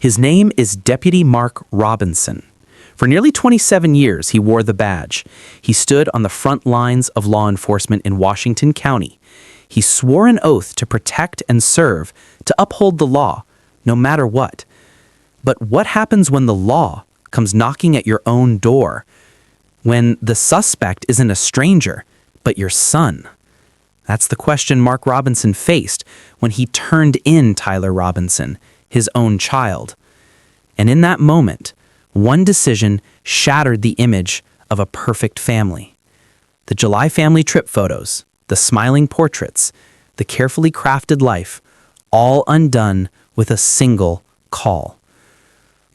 His name is Deputy Mark Robinson. For nearly 27 years, he wore the badge. He stood on the front lines of law enforcement in Washington County. He swore an oath to protect and serve, to uphold the law, no matter what. But what happens when the law comes knocking at your own door? When the suspect isn't a stranger, but your son? That's the question Mark Robinson faced when he turned in Tyler Robinson, his own child. And in that moment, one decision shattered the image of a perfect family. The July family trip photos, the smiling portraits, the carefully crafted life, all undone with a single call.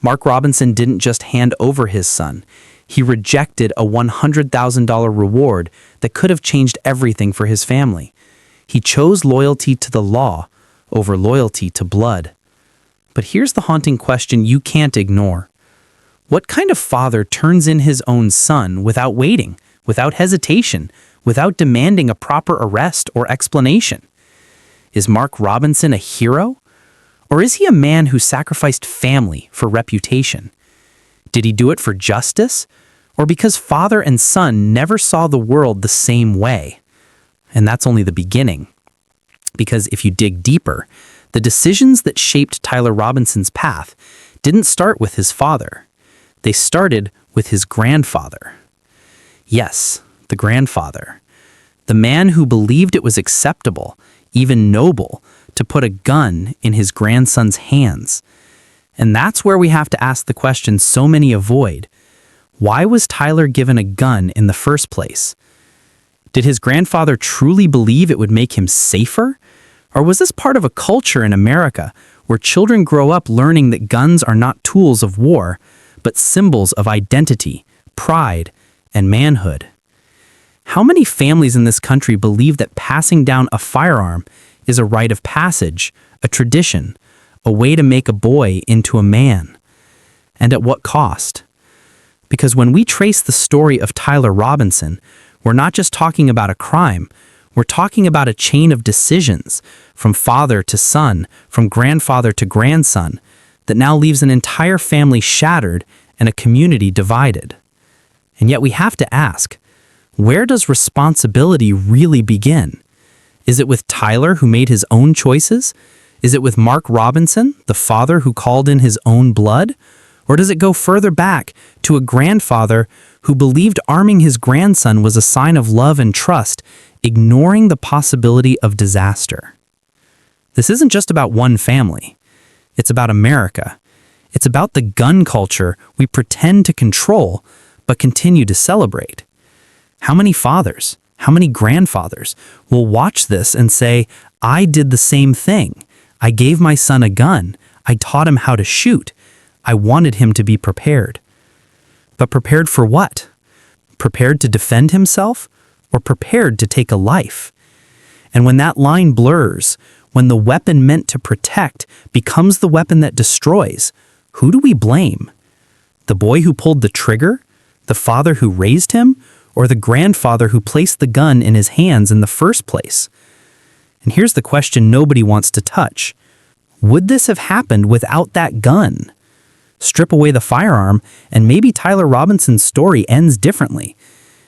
Mark Robinson didn't just hand over his son. He rejected a $100,000 reward that could have changed everything for his family. He chose loyalty to the law over loyalty to blood. But here's the haunting question you can't ignore. What kind of father turns in his own son without waiting, without hesitation, without demanding a proper arrest or explanation? Is Mark Robinson a hero? Or is he a man who sacrificed family for reputation? Did he do it for justice? Or because father and son never saw the world the same way? And that's only the beginning. Because if you dig deeper, the decisions that shaped Tyler Robinson's path didn't start with his father. They started with his grandfather. Yes, the grandfather. The man who believed it was acceptable, even noble, to put a gun in his grandson's hands. And that's where we have to ask the question so many avoid. Why was Tyler given a gun in the first place? Did his grandfather truly believe it would make him safer? Or was this part of a culture in America where children grow up learning that guns are not tools of war, but symbols of identity, pride, and manhood? How many families in this country believe that passing down a firearm is a rite of passage, a tradition, a way to make a boy into a man? And at what cost? Because when we trace the story of Tyler Robinson, we're not just talking about a crime, we're talking about a chain of decisions, from father to son, from grandfather to grandson, that now leaves an entire family shattered and a community divided. And yet we have to ask, where does responsibility really begin? Is it with Tyler, who made his own choices? Is it with Mark Robinson, the father who called in his own blood? Or does it go further back to a grandfather who believed arming his grandson was a sign of love and trust, ignoring the possibility of disaster? This isn't just about one family. It's about America. It's about the gun culture we pretend to control, but continue to celebrate. How many fathers, how many grandfathers will watch this and say, I did the same thing. I gave my son a gun. I taught him how to shoot. I wanted him to be prepared. But prepared for what? Prepared to defend himself, or prepared to take a life? And when that line blurs, when the weapon meant to protect becomes the weapon that destroys, who do we blame? The boy who pulled the trigger? The father who raised him? Or the grandfather who placed the gun in his hands in the first place? And here's the question nobody wants to touch. Would this have happened without that gun? Strip away the firearm, and maybe Tyler Robinson's story ends differently.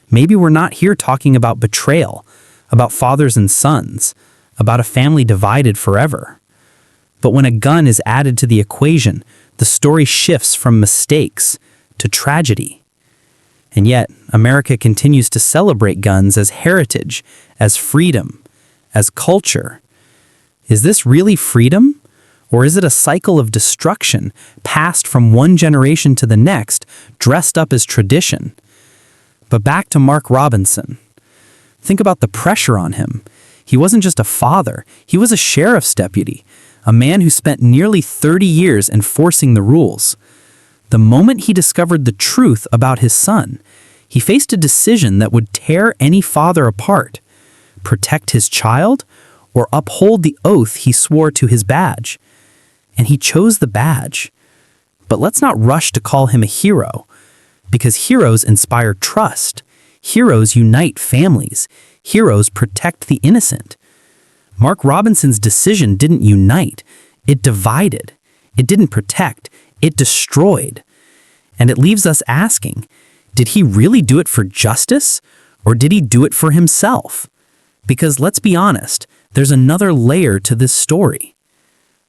Maybe we're not here talking about betrayal, about fathers and sons, about a family divided forever. But when a gun is added to the equation, the story shifts from mistakes to tragedy. And yet, America continues to celebrate guns as heritage, as freedom, as culture. Is this really freedom? Or is it a cycle of destruction passed from one generation to the next, dressed up as tradition? But back to Mark Robinson. Think about the pressure on him. He wasn't just a father, he was a sheriff's deputy, a man who spent nearly 30 years enforcing the rules. The moment he discovered the truth about his son, he faced a decision that would tear any father apart: protect his child or uphold the oath he swore to his badge. And he chose the badge. But let's not rush to call him a hero, because heroes inspire trust. Heroes unite families. Heroes protect the innocent. Mark Robinson's decision didn't unite. It divided. It didn't protect, it destroyed. And it leaves us asking, did he really do it for justice, or did he do it for himself? Because let's be honest, there's another layer to this story.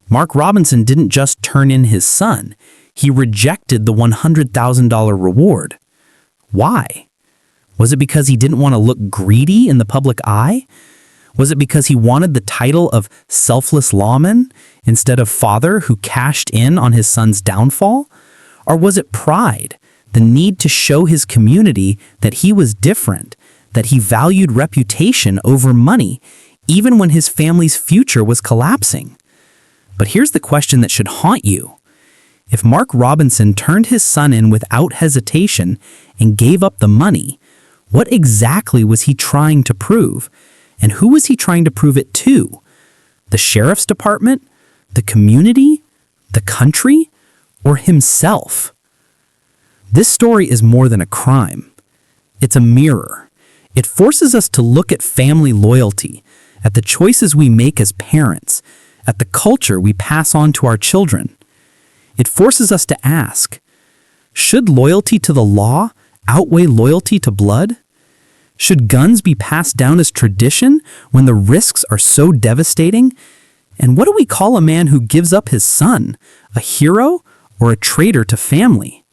Mark Robinson didn't just turn in his son, he rejected the $100,000 reward. Why? Was it because he didn't want to look greedy in the public eye? Was it because he wanted the title of selfless lawman instead of father who cashed in on his son's downfall? Or was it pride, the need to show his community that he was different, that he valued reputation over money, even when his family's future was collapsing? But here's the question that should haunt you. If Mark Robinson turned his son in without hesitation and gave up the money, what exactly was he trying to prove? And who was he trying to prove it to? The sheriff's department? The community? The country? Or himself? This story is more than a crime. It's a mirror. It forces us to look at family loyalty, at the choices we make as parents, at the culture we pass on to our children. It forces us to ask, should loyalty to the law outweigh loyalty to blood? Should guns be passed down as tradition when the risks are so devastating? And what do we call a man who gives up his son, a hero or a traitor to family?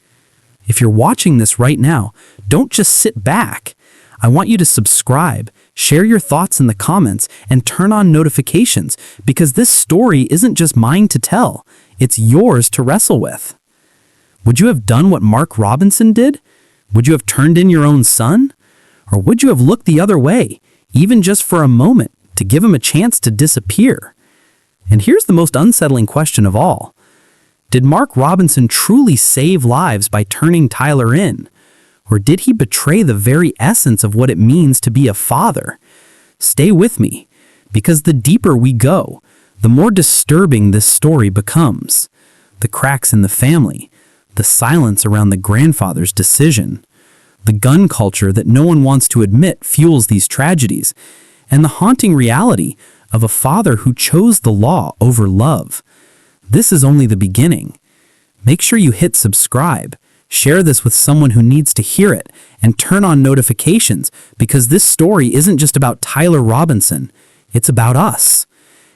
If you're watching this right now, don't just sit back. I want you to subscribe, share your thoughts in the comments, and turn on notifications, because this story isn't just mine to tell, it's yours to wrestle with. Would you have done what Mark Robinson did? Would you have turned in your own son? Or would you have looked the other way, even just for a moment, to give him a chance to disappear? And here's the most unsettling question of all. Did Mark Robinson truly save lives by turning Tyler in? Or did he betray the very essence of what it means to be a father? Stay with me, because the deeper we go, the more disturbing this story becomes. The cracks in the family, the silence around the grandfather's decision, the gun culture that no one wants to admit fuels these tragedies, and the haunting reality of a father who chose the law over love. This is only the beginning. Make sure you hit subscribe, share this with someone who needs to hear it, and turn on notifications, because this story isn't just about Tyler Robinson, it's about us.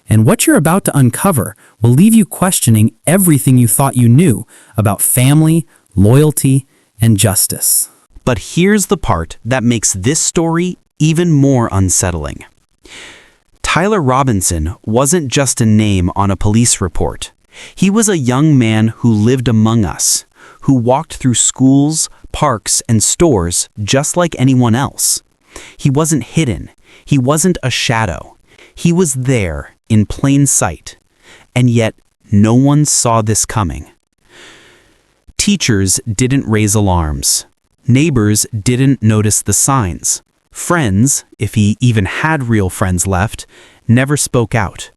And what you're about to uncover will leave you questioning everything you thought you knew about family, loyalty, and justice. But here's the part that makes this story even more unsettling. Tyler Robinson wasn't just a name on a police report. He was a young man who lived among us, who walked through schools, parks, and stores just like anyone else. He wasn't hidden. He wasn't a shadow. He was there in plain sight, and yet no one saw this coming. Teachers didn't raise alarms. Neighbors didn't notice the signs. Friends, if he even had real friends left, never spoke out.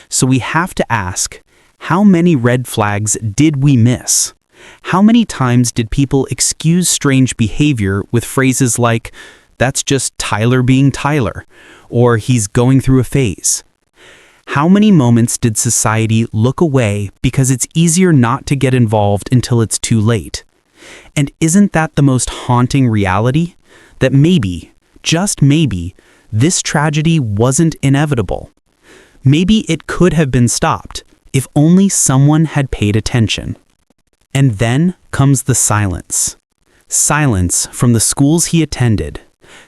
So we have to ask, how many red flags did we miss? How many times did people excuse strange behavior with phrases like, "That's just Tyler being Tyler," or "he's going through a phase"? How many moments did society look away because it's easier not to get involved until it's too late? And isn't that the most haunting reality? That maybe, just maybe, this tragedy wasn't inevitable. Maybe it could have been stopped if only someone had paid attention. And then comes the silence. Silence from the schools he attended.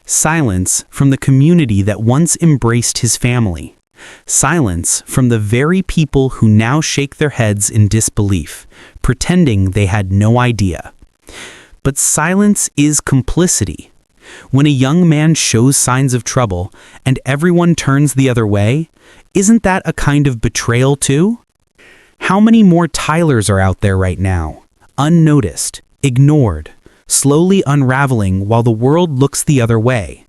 Silence from the community that once embraced his family. Silence from the very people who now shake their heads in disbelief, pretending they had no idea. But silence is complicity. When a young man shows signs of trouble and everyone turns the other way, isn't that a kind of betrayal too? How many more Tylers are out there right now, unnoticed, ignored, slowly unraveling while the world looks the other way?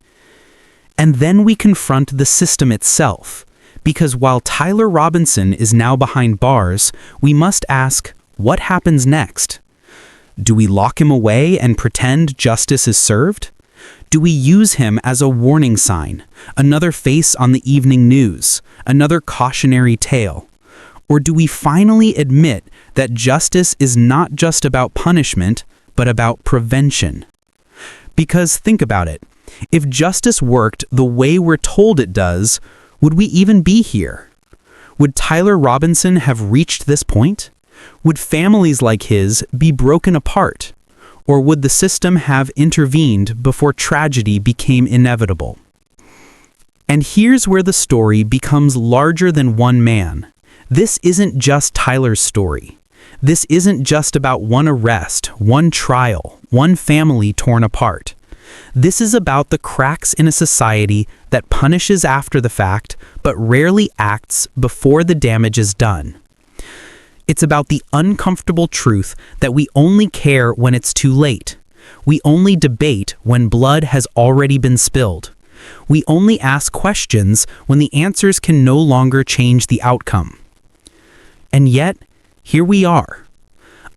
And then we confront the system itself, because while Tyler Robinson is now behind bars, we must ask, what happens next? Do we lock him away and pretend justice is served? Do we use him as a warning sign, another face on the evening news, another cautionary tale? Or do we finally admit that justice is not just about punishment, but about prevention? Because think about it. If justice worked the way we're told it does, would we even be here? Would Tyler Robinson have reached this point? Would families like his be broken apart? Or would the system have intervened before tragedy became inevitable? And here's where the story becomes larger than one man. This isn't just Tyler's story. This isn't just about one arrest, one trial, one family torn apart. This is about the cracks in a society that punishes after the fact, but rarely acts before the damage is done. It's about the uncomfortable truth that we only care when it's too late. We only debate when blood has already been spilled. We only ask questions when the answers can no longer change the outcome. And yet, here we are.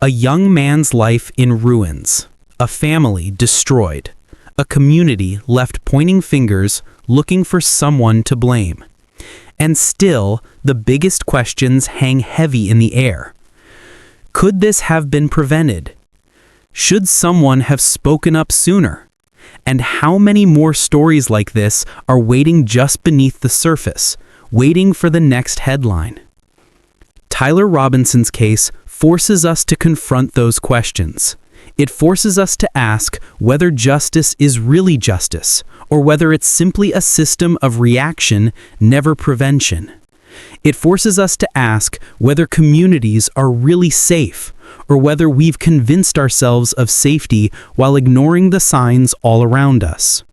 A young man's life in ruins. A family destroyed. A community left pointing fingers, looking for someone to blame. And still, the biggest questions hang heavy in the air. Could this have been prevented? Should someone have spoken up sooner? And how many more stories like this are waiting just beneath the surface, waiting for the next headline? Tyler Robinson's case forces us to confront those questions. It forces us to ask whether justice is really justice, or whether it's simply a system of reaction, never prevention. It forces us to ask whether communities are really safe, or whether we've convinced ourselves of safety while ignoring the signs all around us.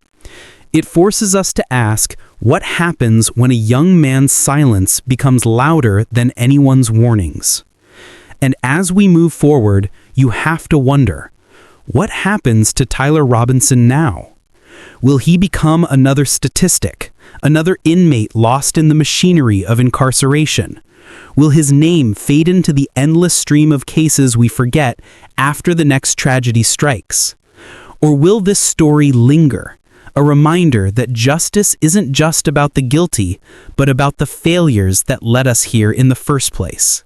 It forces us to ask what happens when a young man's silence becomes louder than anyone's warnings. And as we move forward, you have to wonder, what happens to Tyler Robinson now? Will he become another statistic, another inmate lost in the machinery of incarceration? Will his name fade into the endless stream of cases we forget after the next tragedy strikes? Or will this story linger, a reminder that justice isn't just about the guilty, but about the failures that led us here in the first place?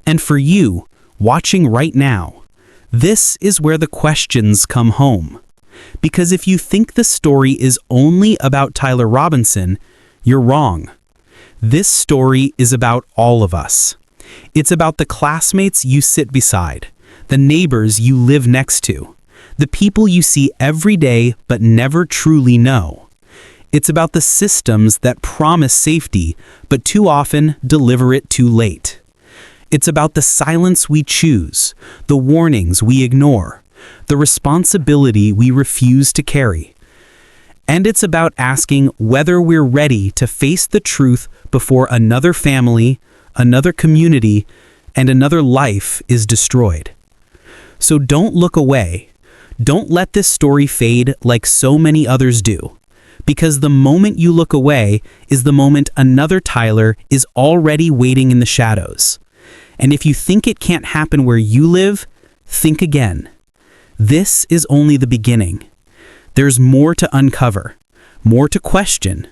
And for you, watching right now, this is where the questions come home. Because if you think the story is only about Tyler Robinson, you're wrong. This story is about all of us. It's about the classmates you sit beside, the neighbors you live next to, the people you see every day but never truly know. It's about the systems that promise safety but too often deliver it too late. It's about the silence we choose, the warnings we ignore, the responsibility we refuse to carry. And it's about asking whether we're ready to face the truth before another family, another community, and another life is destroyed. So don't look away. Don't let this story fade like so many others do. Because the moment you look away is the moment another Tyler is already waiting in the shadows. And if you think it can't happen where you live, think again. This is only the beginning. There's more to uncover, more to question,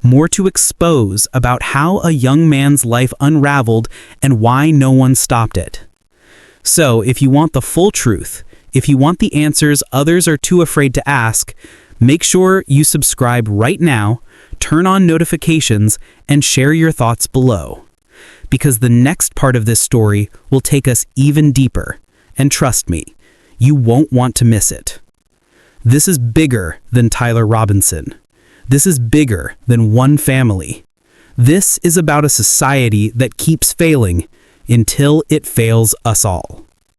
more to expose about how a young man's life unraveled and why no one stopped it. So, if you want the full truth, if you want the answers others are too afraid to ask, make sure you subscribe right now, turn on notifications, and share your thoughts below. Because the next part of this story will take us even deeper, and trust me, you won't want to miss it. This is bigger than Tyler Robinson. This is bigger than one family. This is about a society that keeps failing until it fails us all.